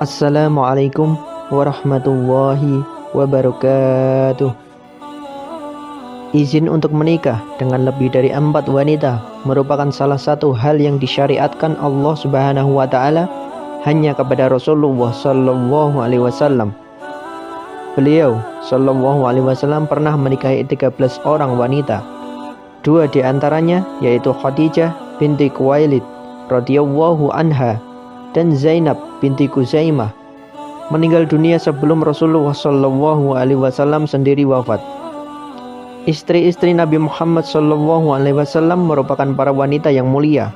Assalamualaikum warahmatullahi wabarakatuh. Izin untuk menikah dengan lebih dari 4 wanita merupakan salah satu hal yang disyariatkan Allah Subhanahu wa taala hanya kepada Rasulullah sallallahu alaihi wasallam. Beliau sallallahu alaihi wasallam pernah menikahi 13 orang wanita. 2 di antaranya yaitu Khadijah binti Khuwailid radhiyallahu anha dan Zainab binti Khuzaimah meninggal dunia sebelum Rasulullah sallallahu alaihi wasallam sendiri wafat. Istri-istri Nabi Muhammad sallallahu alaihi wasallam merupakan para wanita yang mulia,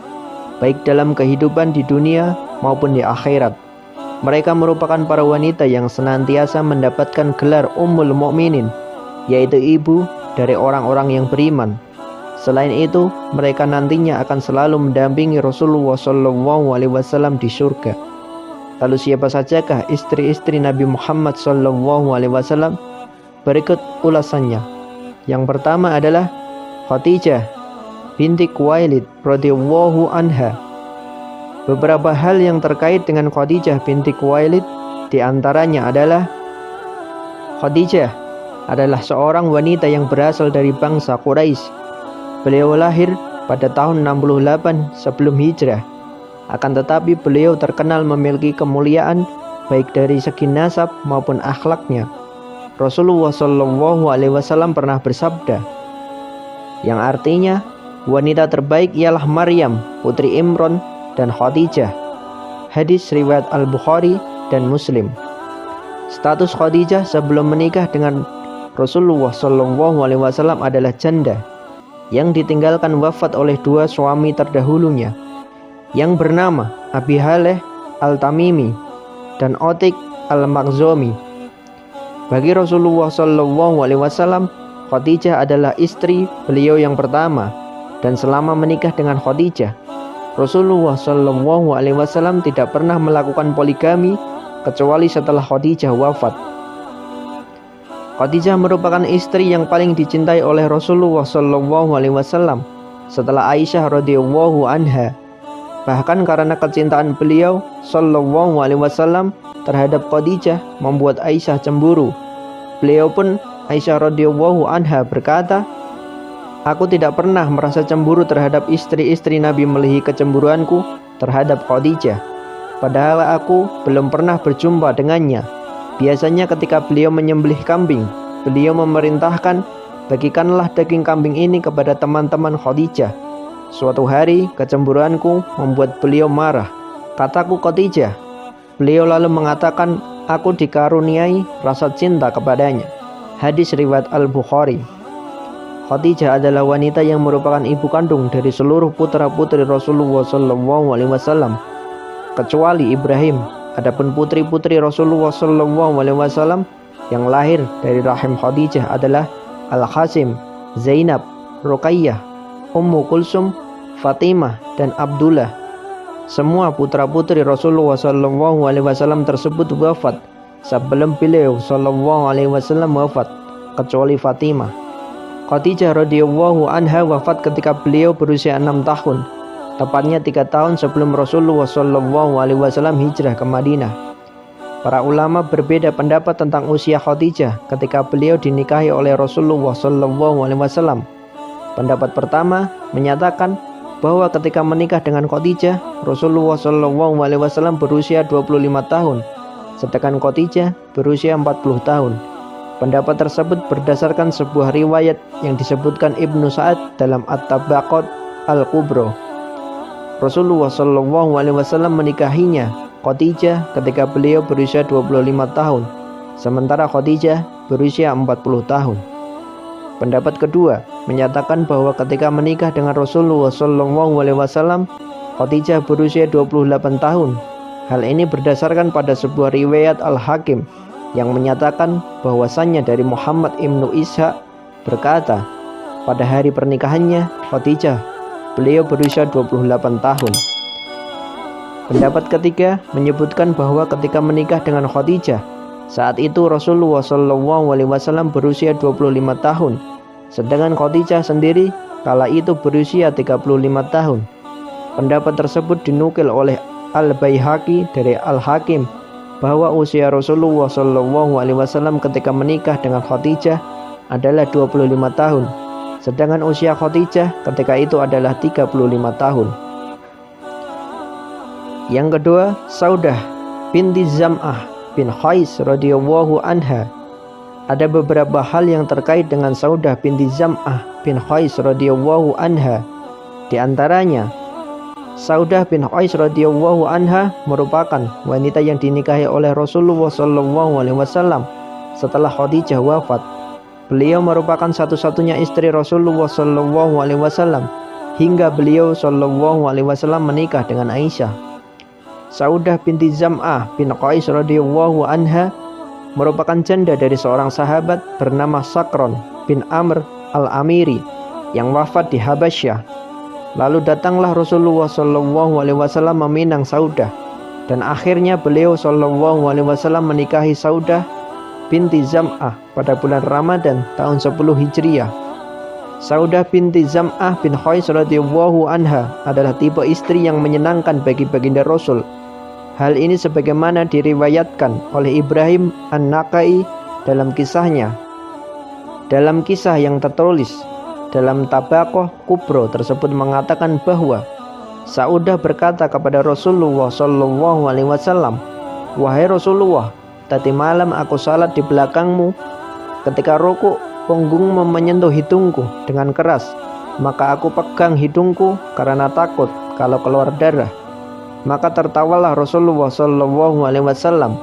baik dalam kehidupan di dunia maupun di akhirat. Mereka merupakan para wanita yang senantiasa mendapatkan gelar Ummul Mukminin, yaitu ibu dari orang-orang yang beriman. Selain itu, mereka nantinya akan selalu mendampingi Rasulullah sallallahu alaihi wasallam di surga. Lalu siapa sajakah istri-istri Nabi Muhammad sallallahu alaihi wasallam? Berikut ulasannya. Yang pertama adalah Khadijah binti Khuwailid radhiyallahu anha. Beberapa hal yang terkait dengan Khadijah binti Khuwailid di antaranya adalah Khadijah adalah seorang wanita yang berasal dari bangsa Quraisy. Beliau lahir pada tahun 68 sebelum hijrah. Akan tetapi beliau terkenal memiliki kemuliaan baik dari segi nasab maupun akhlaknya. Rasulullah sallallahu alaihi wasallam pernah bersabda, yang artinya wanita terbaik ialah Maryam putri Imran dan Khadijah. Hadis riwayat Al-Bukhari dan Muslim. Status Khadijah sebelum menikah dengan Rasulullah sallallahu alaihi wasallam adalah janda yang ditinggalkan wafat oleh 2 suami terdahulunya yang bernama Abi Haleh Al-Tamimi dan Otik Al-Makhzumi. Bagi Rasulullah sallallahu alaihi wasallam, Khadijah adalah istri beliau yang pertama, dan selama menikah dengan Khadijah, Rasulullah sallallahu alaihi wasallam tidak pernah melakukan poligami kecuali setelah Khadijah wafat. Khadijah merupakan istri yang paling dicintai oleh Rasulullah sallallahu alaihi wasallam setelah Aisyah radhiyallahu anha. Bahkan karena kecintaan beliau sallallahu alaihi wasallam terhadap Khadijah membuat Aisyah cemburu. Beliau pun Aisyah radhiyallahu anha berkata, "Aku tidak pernah merasa cemburu terhadap istri-istri Nabi melebihi kecemburuanku terhadap Khadijah. Padahal aku belum pernah berjumpa dengannya. Biasanya ketika beliau menyembelih kambing, beliau memerintahkan, bagikanlah daging kambing ini kepada teman-teman Khadijah. Suatu hari kecemburuanku membuat beliau marah. Kataku Khadijah. Beliau lalu mengatakan, aku dikaruniai rasa cinta kepadanya." Hadis riwayat Al-Bukhari. Khadijah adalah wanita yang merupakan ibu kandung dari seluruh putra-putri Rasulullah sallallahu alaihi wasallam kecuali Ibrahim. Adapun putri-putri Rasulullah sallallahu alaihi wasallam yang lahir dari rahim Khadijah adalah Al-Qasim, Zainab, Ruqayyah, Ummu Kulsum, Fatimah dan Abdullah. Semua putra-putri Rasulullah sallallahu alaihi wasallam tersebut wafat sebelum beliau sallallahu alaihi wasallam wafat kecuali Fatimah. Khadijah radhiyallahu anha wafat ketika beliau berusia 6 tahun. Tepatnya 3 tahun sebelum Rasulullah sallallahu alaihi wasallam hijrah ke Madinah. Para ulama berbeda pendapat tentang usia Khadijah ketika beliau dinikahi oleh Rasulullah sallallahu alaihi wasallam. Pendapat pertama menyatakan bahwa ketika menikah dengan Khadijah, Rasulullah sallallahu alaihi wasallam berusia 25 tahun, sedangkan Khadijah berusia 40 tahun. Pendapat tersebut berdasarkan sebuah riwayat yang disebutkan Ibnu Sa'ad dalam At-Tabaqat Al-Kubra. Rasulullah sallallahu alaihi wasallam menikahinya Khadijah ketika beliau berusia 25 tahun, sementara Khadijah berusia 40 tahun. Pendapat kedua menyatakan bahwa ketika menikah dengan Rasulullah sallallahu alaihi wasallam, Khadijah berusia 28 tahun. Hal ini berdasarkan pada sebuah riwayat Al-Hakim yang menyatakan bahwasannya dari Muhammad ibnu Ishaq berkata, pada hari pernikahannya Khadijah beliau berusia 28 tahun. Pendapat ketiga menyebutkan bahwa ketika menikah dengan Khadijah, saat itu Rasulullah sallallahu alaihi wasallam berusia 25 tahun, sedangkan Khadijah sendiri kala itu berusia 35 tahun. Pendapat tersebut dinukil oleh Al-Baihaqi dari Al-Hakim bahwa usia Rasulullah SAW ketika menikah dengan Khadijah adalah 25 tahun, sedangkan usia Khadijah ketika itu adalah 35 tahun. Yang kedua, Saudah binti Zam'ah bin Qais radhiyallahu anha. Ada beberapa hal yang terkait dengan Saudah binti Zam'ah bin Qais radhiyallahu anha. Di antaranya, Saudah bin Qais radhiyallahu anha merupakan wanita yang dinikahi oleh Rasulullah SAW setelah Khadijah wafat. Beliau merupakan satu-satunya istri Rasulullah SAW hingga beliau SAW menikah dengan Aisyah. Saudah binti Zam'ah bin Qais radhiyallahu anha merupakan janda dari seorang sahabat bernama Sakron bin Amr al-Amiri yang wafat di Habasyah. Lalu datanglah Rasulullah SAW meminang Saudah, dan akhirnya beliau SAW menikahi Saudah binti Zam'ah pada bulan Ramadan tahun 10 Hijriah. Saudah binti Zam'ah bin Qais radhiyallahu anha adalah tipe istri yang menyenangkan bagi baginda Rasul. Hal ini sebagaimana diriwayatkan oleh Ibrahim An-Nakai dalam kisahnya. Dalam kisah yang tertulis dalam Tabaqah Kubro tersebut mengatakan bahwa Saudah berkata kepada Rasulullah SAW, "Wahai Rasulullah, tadi malam aku salat di belakangmu. Ketika rukuk, punggungmu menyentuh hidungku dengan keras, maka aku pegang hidungku karena takut kalau keluar darah." Maka tertawalah Rasulullah SAW.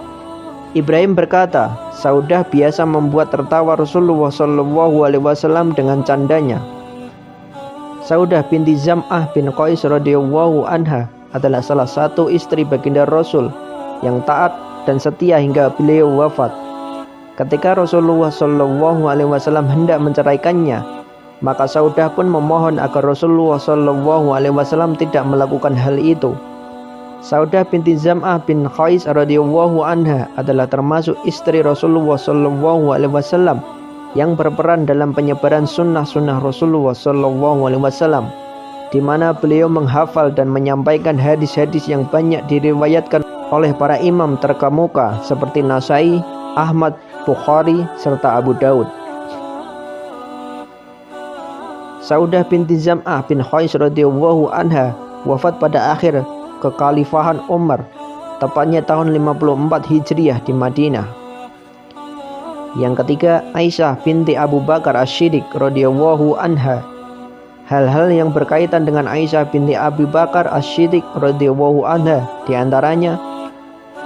Ibrahim berkata, Saudah biasa membuat tertawa Rasulullah SAW dengan candanya. Saudah binti Zam'ah bin Qais radhiyallahu anha adalah salah satu istri baginda Rasul yang taat dan setia hingga beliau wafat. Ketika Rasulullah SAW hendak menceraikannya, maka Saudah pun memohon agar Rasulullah SAW tidak melakukan hal itu. Saudah binti Zam'ah bin Qais radhiyallahu anha adalah termasuk istri Rasulullah SAW yang berperan dalam penyebaran sunnah-sunnah Rasulullah SAW, di mana beliau menghafal dan menyampaikan hadis-hadis yang banyak diriwayatkan oleh para imam terkemuka seperti Nasai, Ahmad, Bukhari, serta Abu Daud. Saudah binti Zam'ah bin Qais radhiyallahu anha wafat pada akhir kekhalifahan Umar, tepatnya tahun 54 Hijriah di Madinah. Yang ketiga, Aisyah binti Abu Bakar As-Siddiq radhiyallahu anha. Hal-hal yang berkaitan dengan Aisyah binti Abu Bakar As-Siddiq radhiyallahu anha di antaranya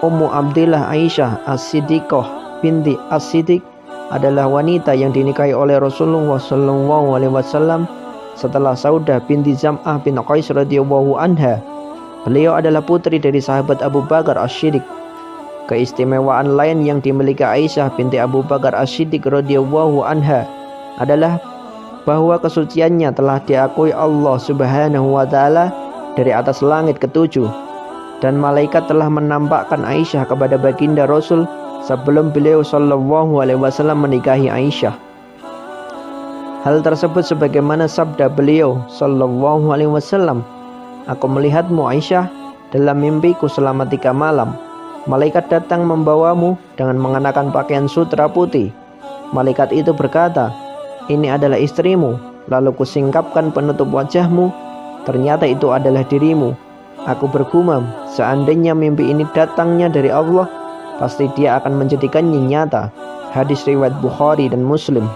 Ummu Abdillah Aisyah As-Siddiqah binti As-Siddiq adalah wanita yang dinikahi oleh Rasulullah SAW setelah Saudah binti Zam'ah bin Qais radhiyallahu anha. Beliau adalah putri dari sahabat Abu Bakar As-Siddiq. Keistimewaan lain yang dimiliki Aisyah binti Abu Bakar As-Siddiq radhiyallahu anha adalah bahwa kesuciannya telah diakui Allah Subhanahu wa taala dari atas langit ketujuh, dan malaikat telah menampakkan Aisyah kepada baginda Rasul sebelum beliau SAW menikahi Aisyah. Hal tersebut sebagaimana sabda beliau SAW, "Aku melihatmu Aisyah dalam mimpiku selama 3 malam. Malaikat datang membawamu dengan mengenakan pakaian sutra putih. Malaikat itu berkata, 'Ini adalah istrimu.' Lalu kusingkapkan penutup wajahmu. Ternyata itu adalah dirimu. Aku bergumam, seandainya mimpi ini datangnya dari Allah, pasti Dia akan menjadikannya nyata." Hadis riwayat Bukhari dan Muslim.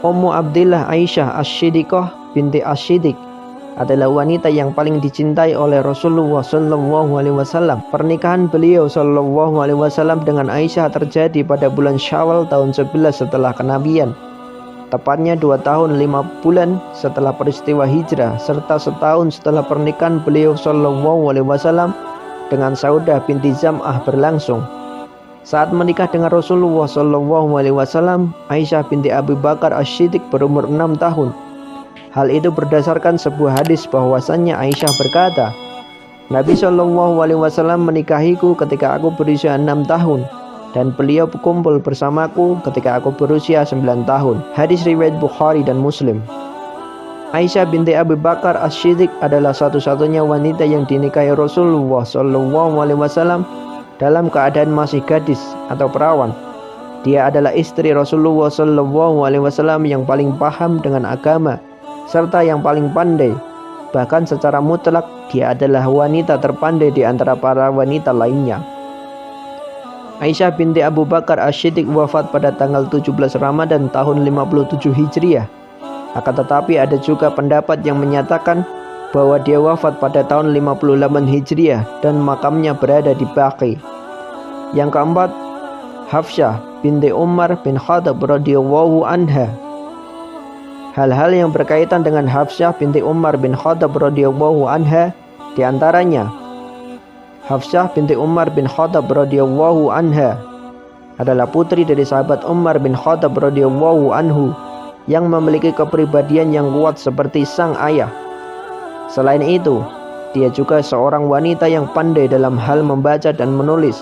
Ummu Abdillah Aisyah As-Siddiqah binti As-Siddiq adalah wanita yang paling dicintai oleh Rasulullah SAW. Pernikahan beliau SAW dengan Aisyah terjadi pada bulan Syawal tahun 11 setelah kenabian, tepatnya 2 tahun 5 bulan setelah peristiwa hijrah, serta setahun setelah pernikahan beliau SAW dengan Saudah binti Zam'ah berlangsung. Saat menikah dengan Rasulullah SAW, Aisyah binti Abu Bakar As-Siddiq berumur 6 tahun. Hal itu berdasarkan sebuah hadis bahwasannya Aisyah berkata, "Nabi SAW menikahiku ketika aku berusia 6 tahun, dan beliau berkumpul bersamaku ketika aku berusia 9 tahun." Hadis riwayat Bukhari dan Muslim. Aisyah binti Abu Bakar As-Siddiq adalah satu-satunya wanita yang dinikahi Rasulullah SAW dalam keadaan masih gadis atau perawan. Dia adalah istri Rasulullah SAW yang paling paham dengan agama serta yang paling pandai. Bahkan secara mutlak dia adalah wanita terpandai di antara para wanita lainnya. Aisyah binti Abu Bakar As-Siddiq wafat pada tanggal 17 Ramadan tahun 57 Hijriah. Akan tetapi ada juga pendapat yang menyatakan bahwa dia wafat pada tahun 58 Hijriah dan makamnya berada di Baqi. Yang keempat, Hafsah binti Umar bin Khattab radhiyallahu anha. Hal-hal yang berkaitan dengan Hafsah binti Umar bin Khattab radhiyallahu anha diantaranya, Hafsah binti Umar bin Khattab radhiyallahu anha adalah putri dari sahabat Umar bin Khattab radhiyallahu anhu yang memiliki kepribadian yang kuat seperti sang ayah. Selain itu, dia juga seorang wanita yang pandai dalam hal membaca dan menulis.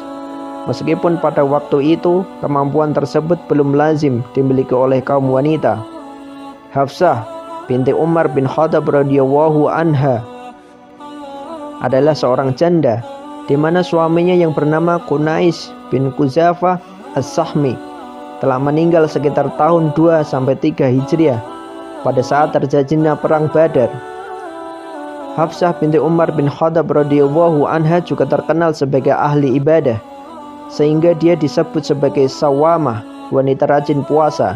Meskipun pada waktu itu kemampuan tersebut belum lazim dimiliki oleh kaum wanita. Hafsah binti Umar bin Khattab radhiyallahu anha adalah seorang janda, di mana suaminya yang bernama Qunais bin Quzafah As-Sahmi telah meninggal sekitar tahun 2-3 Hijriah pada saat terjadinya perang Badar. Hafsah binti Umar bin Khattab radhiyallahu anha juga terkenal sebagai ahli ibadah, sehingga dia disebut sebagai sawamah, wanita rajin puasa,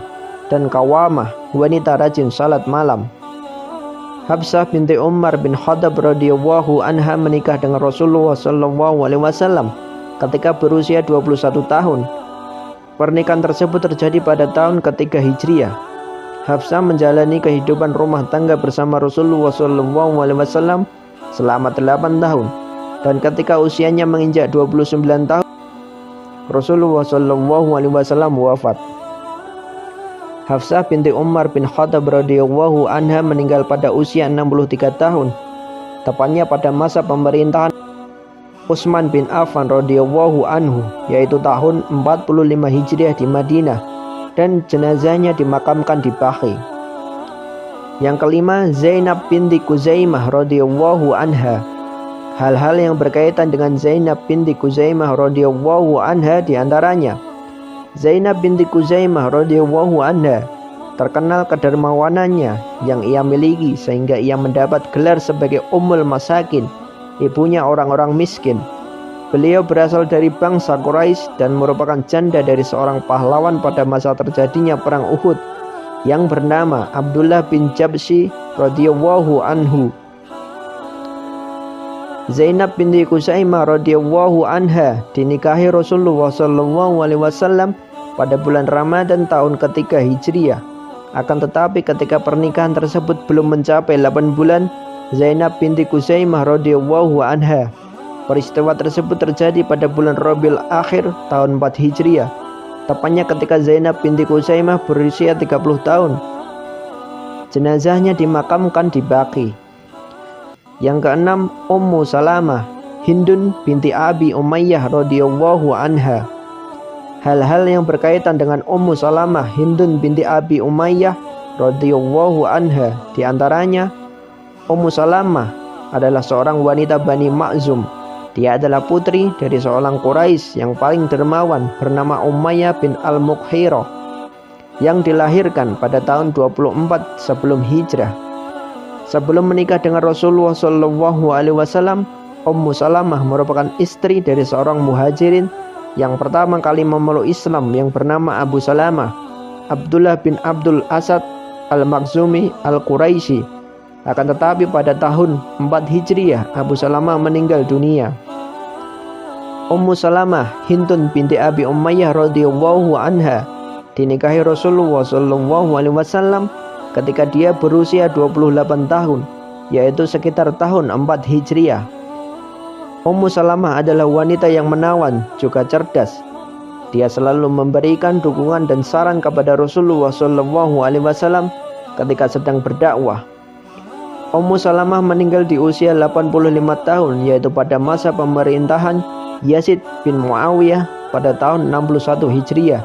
dan kawamah, wanita rajin salat malam. Hafsah binti Umar bin Khattab radhiyallahu anha menikah dengan Rasulullah SAW ketika berusia 21 tahun. Pernikahan tersebut terjadi pada tahun ketiga Hijriah. Hafsah menjalani kehidupan rumah tangga bersama Rasulullah SAW selama 8 tahun, dan ketika usianya menginjak 29 tahun, Rasulullah SAW wafat. Hafsah binti Umar bin Khattab radhiyallahu anha meninggal pada usia 63 tahun, tepatnya pada masa pemerintahan Utsman bin Affan radhiyallahu anhu, yaitu tahun 45 Hijriah di Madinah, dan jenazahnya dimakamkan di Baqi. Yang kelima, Zainab binti Khuzaimah radhiyallahu anha. Hal-hal yang berkaitan dengan Zainab binti Khuzaimah radhiyallahu anha diantaranya, Zainab binti Khuzaimah radhiyallahu anha terkenal kedermawanannya yang ia miliki sehingga ia mendapat gelar sebagai Ummul Masakin, ibunya orang-orang miskin. Beliau berasal dari bangsa Quraisy dan merupakan janda dari seorang pahlawan pada masa terjadinya perang Uhud yang bernama Abdullah bin Jabshi radhiyallahu anhu. Zainab binti Khuzaimah radhiyallahu anha dinikahi Rasulullah SAW pada bulan Ramadan tahun ketiga Hijriah. Akan tetapi ketika pernikahan tersebut belum mencapai 8 bulan, Zainab binti Khuzaimah radhiyallahu anha. Peristiwa tersebut terjadi pada bulan Rabiul Akhir tahun 4 Hijriah, tepatnya ketika Zainab binti Khuzaimah berusia 30 tahun. Jenazahnya dimakamkan di Baqi. Yang keenam, Ummu Salamah Hindun binti Abi Umayyah radhiyallahu anha. Hal-hal yang berkaitan dengan Ummu Salamah Hindun binti Abi Umayyah radhiyallahu anha diantaranya, Ummu Salamah adalah seorang wanita Bani Makhzum. Dia adalah putri dari seorang Quraisy yang paling dermawan bernama Umayyah bin Al-Mughirah yang dilahirkan pada tahun 24 sebelum hijrah. Sebelum menikah dengan Rasulullah SAW, Ummu Salamah merupakan istri dari seorang muhajirin yang pertama kali memeluk Islam yang bernama Abu Salamah, Abdullah bin Abdul Asad Al-Makhzumi Al-Quraisy. Akan tetapi pada tahun 4 Hijriah Abu Salamah meninggal dunia. Ummu Salamah Hindun binti Abi Umayyah radhiyallahu anha dinikahi Rasulullah SAW ketika dia berusia 28 tahun, yaitu sekitar tahun 4 Hijriah. Ummu Salamah adalah wanita yang menawan juga cerdas. Dia selalu memberikan dukungan dan saran kepada Rasulullah SAW ketika sedang berdakwah. Ummu Salamah meninggal di usia 85 tahun, yaitu pada masa pemerintahan Yazid bin Muawiyah pada tahun 61 Hijriah.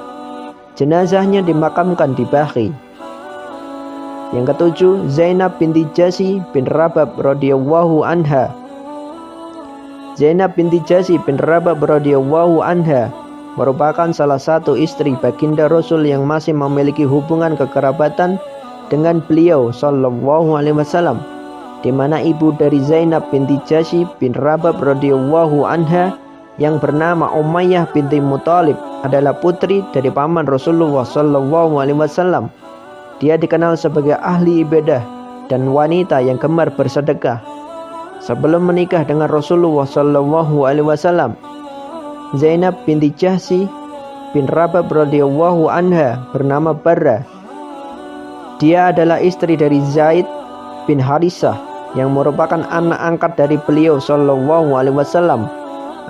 Jenazahnya dimakamkan di Baqi. Yang ketujuh, Zainab binti Jasi bin Rabab radhiyallahu anha. Zainab binti Jahsy bin Rabab radhiyallahu anha merupakan salah satu istri baginda Rasul yang masih memiliki hubungan kekerabatan dengan beliau sallallahu alaihi wasallam, di mana ibu dari Zainab binti Jahsy bin Rabab radhiyallahu anha yang bernama Umayyah binti Muthalib adalah putri dari paman Rasulullah sallallahu alaihi wasallam. Dia dikenal sebagai ahli ibadah dan wanita yang gemar bersedekah. Sebelum menikah dengan Rasulullah sallallahu alaihi wasallam, Zainab binti Jahsy bin Rabab radhiyallahu anha bernama Barrah. Dia adalah istri dari Zaid bin Harisah yang merupakan anak angkat dari beliau sallallahu alaihi wasallam.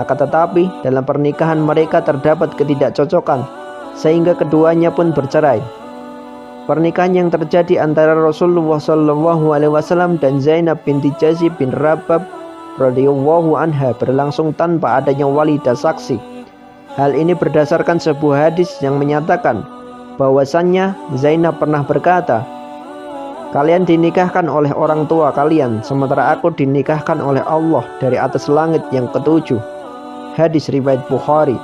Akan tetapi dalam pernikahan mereka terdapat ketidakcocokan sehingga keduanya pun bercerai. Pernikahan yang terjadi antara Rasulullah sallallahu alaihi wasallam dan Zainab binti Jahsy bin Rabab radhiyallahu anha berlangsung tanpa adanya wali dan saksi. Hal ini berdasarkan sebuah hadis yang menyatakan bahwasannya Zainab pernah berkata, "Kalian dinikahkan oleh orang tua kalian, sementara aku dinikahkan oleh Allah dari atas langit yang ketujuh." Hadis riwayat Bukhari.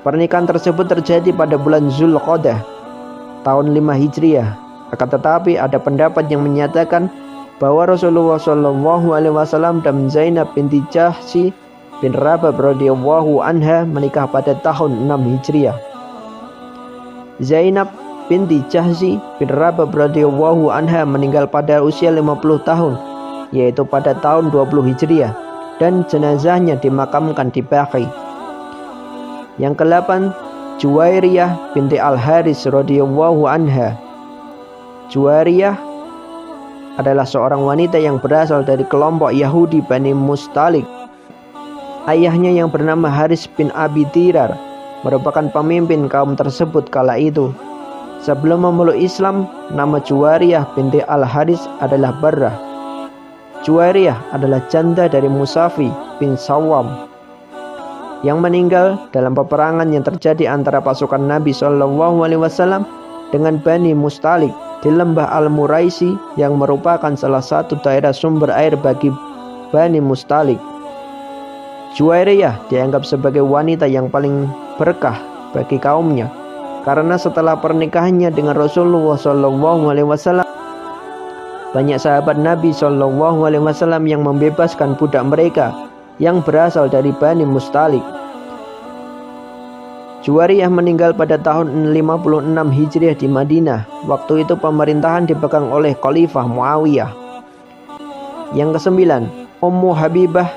Pernikahan tersebut terjadi pada bulan Zulqa'dah tahun 5 Hijriah. Akan tetapi ada pendapat yang menyatakan bahwa Rasulullah Shallallahu Alaihi Wasallam dan Zainab binti Jahsy bin Rabab radhiyallahu anha menikah pada tahun 6 Hijriah. Zainab binti Jahsy bin Rabab radhiyallahu anha meninggal pada usia 50 tahun, yaitu pada tahun 20 Hijriah, dan jenazahnya dimakamkan di Baqi. Yang ke-8, Juwairiyah binti Al-Haris radhiyallahu anha. Juwairiyah adalah seorang wanita yang berasal dari kelompok Yahudi Bani Mustalik. Ayahnya yang bernama Haris bin Abi Dirar merupakan pemimpin kaum tersebut kala itu. Sebelum memeluk Islam, nama Juwairiyah binti Al-Haris adalah Barrah. Juwairiyah adalah janda dari Musafi bin Sawam yang meninggal dalam peperangan yang terjadi antara pasukan Nabi Shallallahu Alaihi Wasallam dengan Bani Mustalik di lembah Al-Muraisi yang merupakan salah satu daerah sumber air bagi Bani Mustalik. Juwairiyah dianggap sebagai wanita yang paling berkah bagi kaumnya karena setelah pernikahannya dengan Rasulullah Shallallahu Alaihi Wasallam, banyak sahabat Nabi Shallallahu Alaihi Wasallam yang membebaskan budak mereka yang berasal dari Bani Mustalik. Juwairiyah meninggal pada tahun 56 Hijriah di Madinah. Waktu itu pemerintahan dipegang oleh Khalifah Muawiyah. Yang ke-9, Ummu Habibah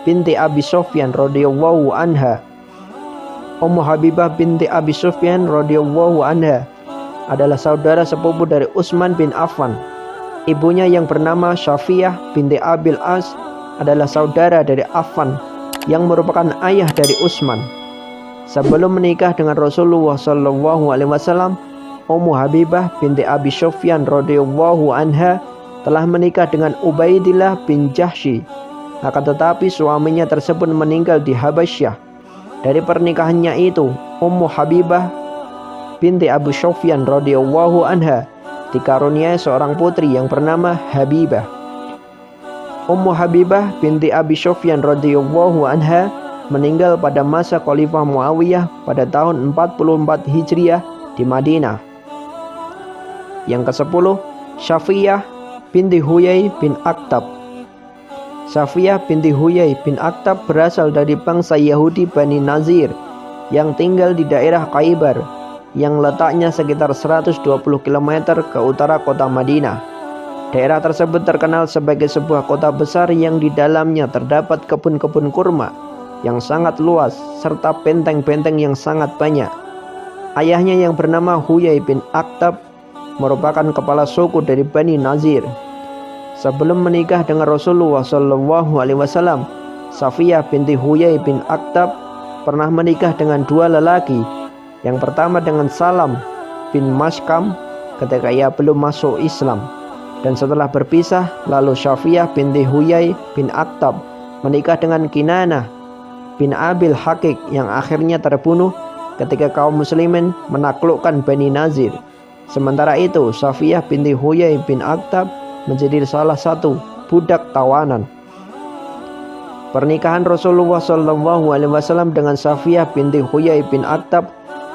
binti Abi Sufyan radhiyallahu anha. Ummu Habibah binti Abi Sufyan radhiyallahu anha adalah saudara sepupu dari Utsman bin Affan. Ibunya yang bernama Syafiyah binti Abil As adalah saudara dari Affan yang merupakan ayah dari Utsman. Sebelum menikah dengan Rasulullah Shallallahu Alaihi Wasallam, Ummu Habibah binti Abi Sufyan radhiyallahu anha telah menikah dengan Ubaidillah bin Jahsy. Akan tetapi suaminya tersebut meninggal di Habasyah. Dari pernikahannya itu, Ummu Habibah binti Abi Sufyan radhiyallahu anha dikaruniai seorang putri yang bernama Habibah. Ummu Habibah binti Abi Sufyan radhiyallahu anha meninggal pada masa Khalifah Muawiyah pada tahun 44 Hijriah di Madinah. Yang ke-10, Syafiyah binti Huyai bin Akhtab. Syafiyah binti Huyai bin Akhtab berasal dari bangsa Yahudi Bani Nazir yang tinggal di daerah Khaybar yang letaknya sekitar 120 km ke utara kota Madinah. Daerah tersebut terkenal sebagai sebuah kota besar yang di dalamnya terdapat kebun-kebun kurma yang sangat luas serta benteng-benteng yang sangat banyak. Ayahnya yang bernama Huyai bin Akhtab merupakan kepala suku dari Bani Nazir. Sebelum menikah dengan Rasulullah Shallallahu Alaihi Wasallam, Syafiyah binti Huyai bin Akhtab pernah menikah dengan dua lelaki. Yang pertama dengan Salam bin Mashkam ketika ia belum masuk Islam, dan setelah berpisah lalu Syafiyah binti Huyai bin Akhtab menikah dengan Kinanah bin Abil Hakik yang akhirnya terbunuh ketika kaum muslimin menaklukkan Bani Nazir. Sementara itu Syafiyah binti Huyai bin Akhtab menjadi salah satu budak tawanan. Pernikahan Rasulullah SAW dengan Safiyah binti Huyai bin Akhtab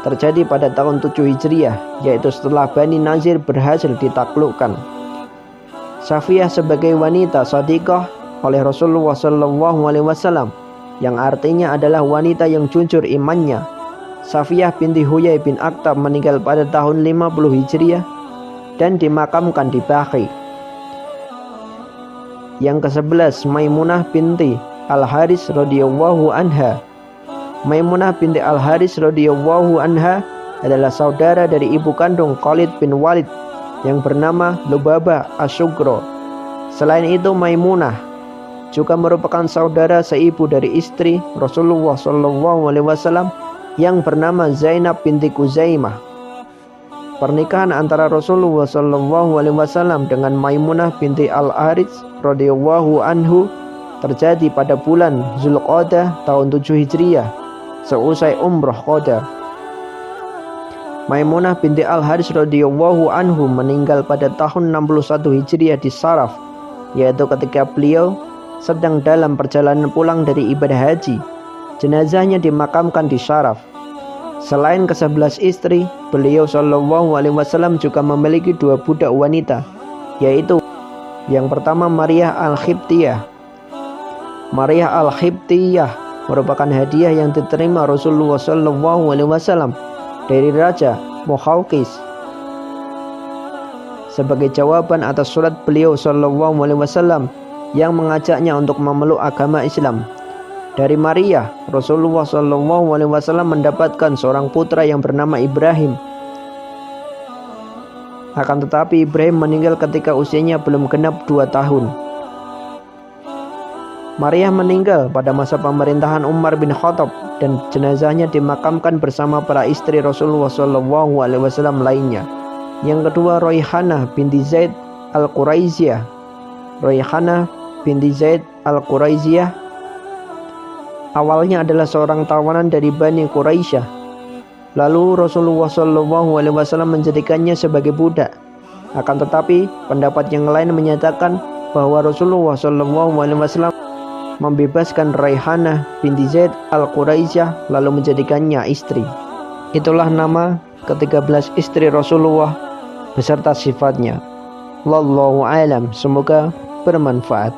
terjadi pada tahun 7 Hijriah, yaitu setelah Bani Nazir berhasil ditaklukkan. Safiyah sebagai wanita shadiqah oleh Rasulullah SAW, yang artinya adalah wanita yang jujur imannya. Safiyah binti Huyai bin Akhtab meninggal pada tahun 50 Hijriah dan dimakamkan di Baqi. Yang ke-11, Maimunah binti Al-Haris radhiyallahu anha. Maimunah binti Al-Haris radhiyallahu anha adalah saudara dari ibu kandung Khalid bin Walid yang bernama Lubabah Asy-Syughra. Selain itu, Maimunah juga merupakan saudara seibu dari istri Rasulullah SAW yang bernama Zainab binti Kuzaimah. Pernikahan antara Rasulullah SAW dengan Maimunah binti Al-Harits radhiyallahu anhu terjadi pada bulan Zulqa'dah tahun 7 Hijriah, seusai umrah qada. Maimunah binti Al-Harits radhiyallahu anhu meninggal pada tahun 61 Hijriah di Saraf, yaitu ketika beliau sedang dalam perjalanan pulang dari ibadah haji. Jenazahnya dimakamkan di Saraf. Selain ke-11 istri, beliau SAW juga memiliki 2 budak wanita, yaitu yang pertama Maryah Al-Qibtiyah. Maryah Al-Qibtiyah merupakan hadiah yang diterima Rasulullah SAW dari Raja Mukhawqis sebagai jawaban atas surat beliau SAW yang mengajaknya untuk memeluk agama Islam. Dari Maryah, Rasulullah SAW mendapatkan seorang putra yang bernama Ibrahim. Akan tetapi Ibrahim meninggal ketika usianya belum genap 2 tahun. Maryah meninggal pada masa pemerintahan Umar bin Khattab dan jenazahnya dimakamkan bersama para istri Rasulullah SAW lainnya. Yang kedua, Raihanah binti Zaid Al-Quraisyah. Raihanah binti Zaid Al-Quraisyah awalnya adalah seorang tawanan dari Bani Quraisyah. Lalu Rasulullah SAW menjadikannya sebagai budak. Akan tetapi pendapat yang lain menyatakan bahwa Rasulullah SAW membebaskan Raihanah binti Zaid Al-Quraisyah lalu menjadikannya istri. Itulah nama ke-13 istri Rasulullah beserta sifatnya. Wallahu a'lam. Semoga bermanfaat.